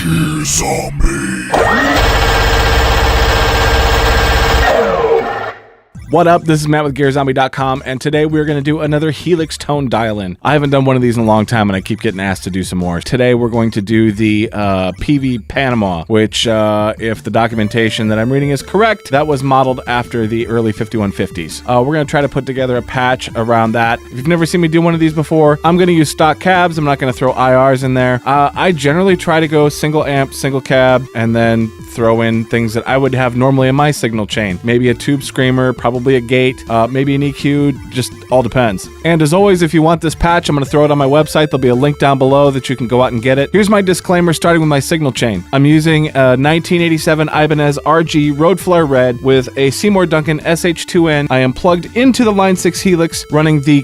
Gears on me. What up? This is Matt with GearZombie.com, and today we're going to do another Helix tone dial-in. I haven't done one of these in a long time, and I keep getting asked to do some more. Today we're going to do the Peavey Panama, which, if the documentation that I'm reading is correct, that was modeled after the early 5150s. We're going to try to put together a patch around that. If you've never seen me do one of these before, I'm going to use stock cabs. I'm not going to throw IRs in there. I generally try to go single amp, single cab, and then throw in things that I would have normally in my signal chain. Maybe a tube screamer, probably a gate, maybe an EQ, just all depends. And as always, if you want this patch, I'm going to throw it on my website. There'll be a link down below that you can go out and get it. Here's my disclaimer starting with my signal chain. I'm using a 1987 Ibanez RG Road Flare Red with a Seymour Duncan SH2N. I am plugged into the Line 6 Helix running the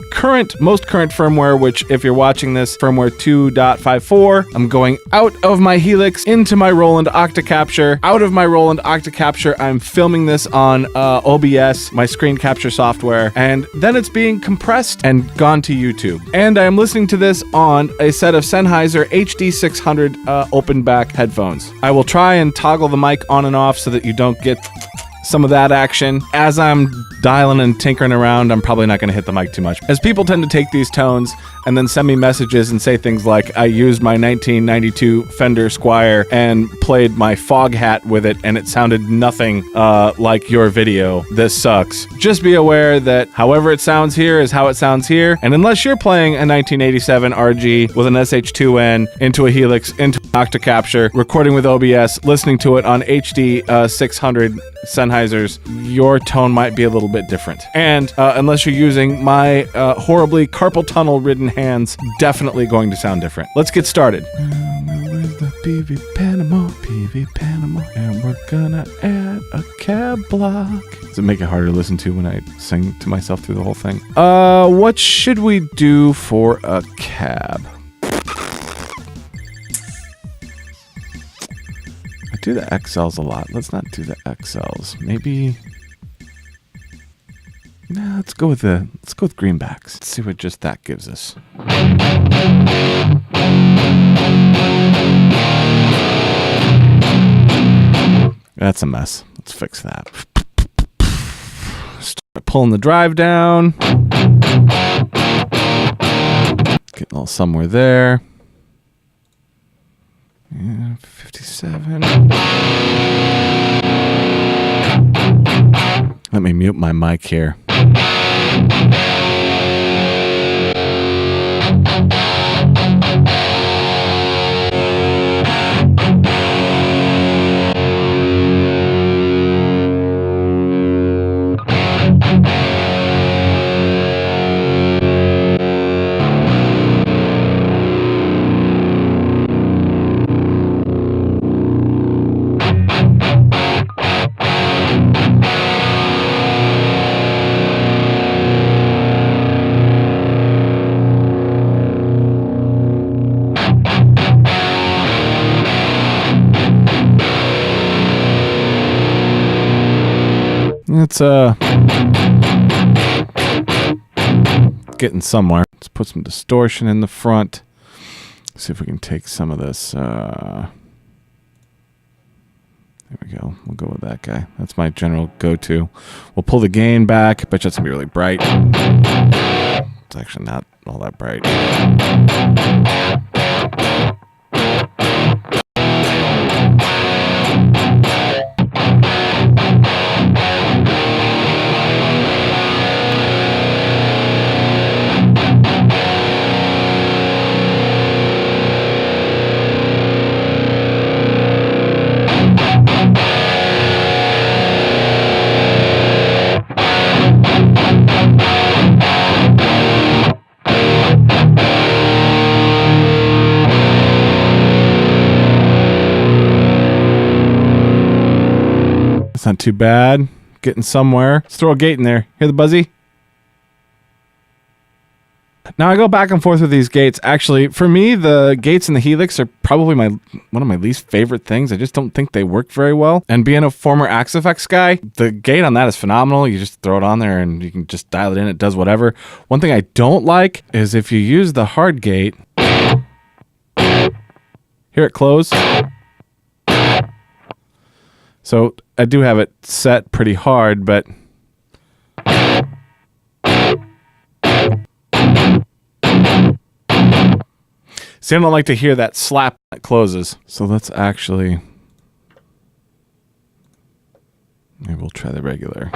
most current firmware, which if you're watching this, firmware 2.54. I'm going out of my Helix into my Roland Octacapture. Out of my Roland Octacapture, I'm filming this on OBS, my screen capture software, and then it's being compressed and gone to YouTube. And I am listening to this on a set of Sennheiser HD600 open back headphones. I will try and toggle the mic on and off so that you don't get some of that action. As I'm dialing and tinkering around, I'm probably not going to hit the mic too much, as people tend to take these tones and then send me messages and say things like, I used my 1992 Fender Squier and played my fog hat with it and it sounded nothing like your video. This sucks. Just be aware that however it sounds here is how it sounds here, and unless you're playing a 1987 RG with an SH2N into a Helix, into an Octacapture, recording with OBS, listening to it on HD 600 Sennheisers, your tone might be a little bit different. And unless you're using my horribly carpal tunnel ridden hands, definitely going to sound different. Let's get started. With the Peavey Panama, and we're gonna add a cab block. Does it make it harder to listen to when I sing to myself through the whole thing? What should we do for a cab? I do the XLs a lot. Let's not do the XLs. Maybe. No, let's go with greenbacks. Let's see what just that gives us. That's a mess. Let's fix that. Start pulling the drive down. Getting a little somewhere there. Yeah, 57. Let me mute my mic here. It's getting somewhere. Let's put some distortion in the front. See if we can take some of this. There we go. We'll go with that guy. That's my general go-to. We'll pull the gain back. I bet you it's gonna be really bright. It's actually not all that bright. Not too bad. Getting somewhere. Let's throw a gate in there. Hear the buzzy? Now I go back and forth with these gates. Actually, for me, the gates in the Helix are probably one of my least favorite things. I just don't think they work very well. And being a former Axe-Fx guy, the gate on that is phenomenal. You just throw it on there and you can just dial it in. It does whatever. One thing I don't like is if you use the hard gate, hear it close. So I do have it set pretty hard, but see, I don't like to hear that slap when it closes. So let's actually, maybe we'll try the regular.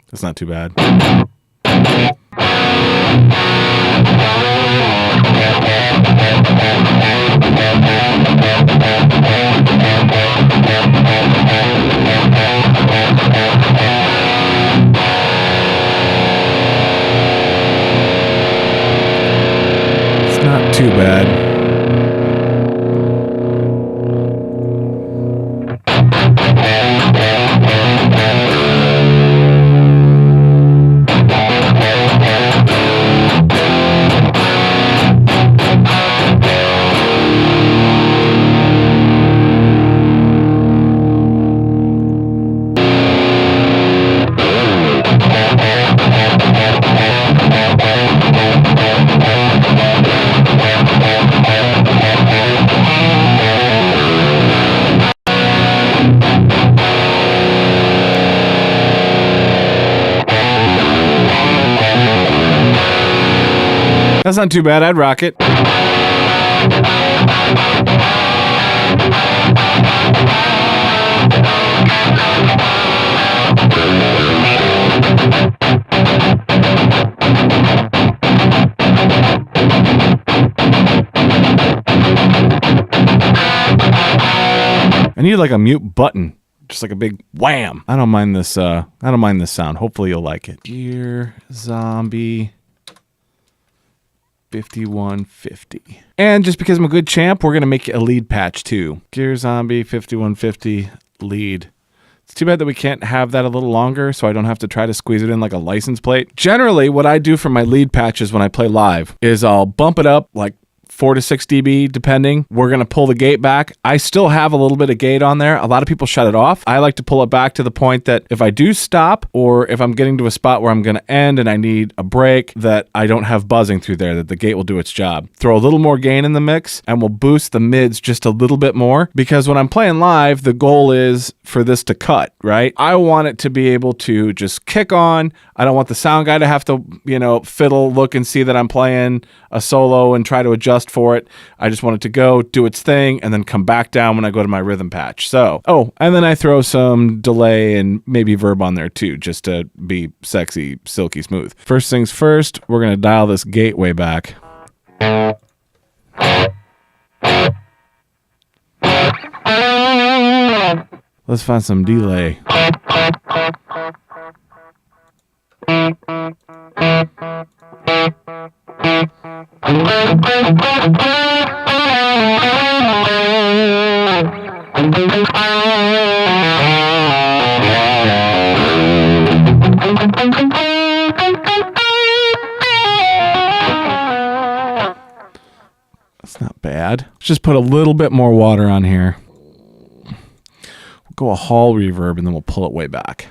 That's not too bad. It's not too bad. That's not too bad. I'd rock it. I need like a mute button. Just like a big wham. I don't mind this sound. Hopefully you'll like it. Gear Zombie 5150. And just because I'm a good champ, we're going to make a lead patch too. Gear Zombie 5150 lead. It's too bad that we can't have that a little longer so I don't have to try to squeeze it in like a license plate. Generally, what I do for my lead patches when I play live is I'll bump it up like 4 to 6 dB depending. We're going to pull the gate back. I still have a little bit of gate on there. A lot of people shut it off. I like to pull it back to the point that if I do stop or if I'm getting to a spot where I'm going to end and I need a break, that I don't have buzzing through there, that the gate will do its job. Throw a little more gain in the mix and we'll boost the mids just a little bit more, because when I'm playing live, the goal is for this to cut, right? I want it to be able to just kick on. I don't want the sound guy to have to, fiddle, look and see that I'm playing a solo and try to adjust for it. I just want it to go, do its thing, and then come back down when I go to my rhythm patch. So, and then I throw some delay and maybe verb on there too, just to be sexy, silky smooth. First things first, we're going to dial this gate way back. Let's find some delay. That's not bad. Let's just put a little bit more water on here. We'll go a hall reverb and then we'll pull it way back.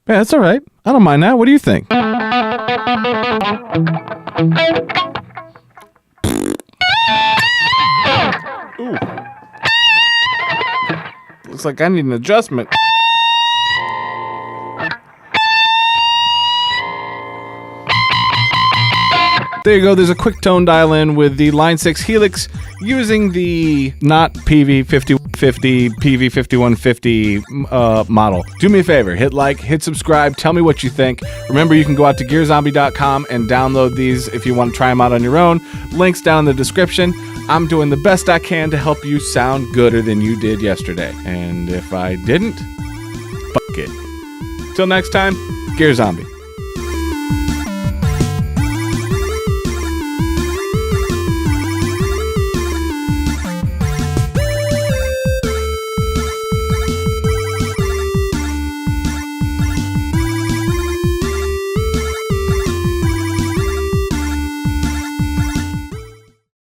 Yeah, that's all right. I don't mind that. What do you think? Ooh. Looks like I need an adjustment. There you go. There's a quick tone dial in with the Line 6 Helix using the not Peavey 5150, Peavey 5150 model. Do me a favor, hit like, hit subscribe, tell me what you think. Remember, you can go out to gearzombie.com and download these if you want to try them out on your own. Links down in the description. I'm doing the best I can to help you sound gooder than you did yesterday. And if I didn't, fuck it. Till next time, Gear Zombie.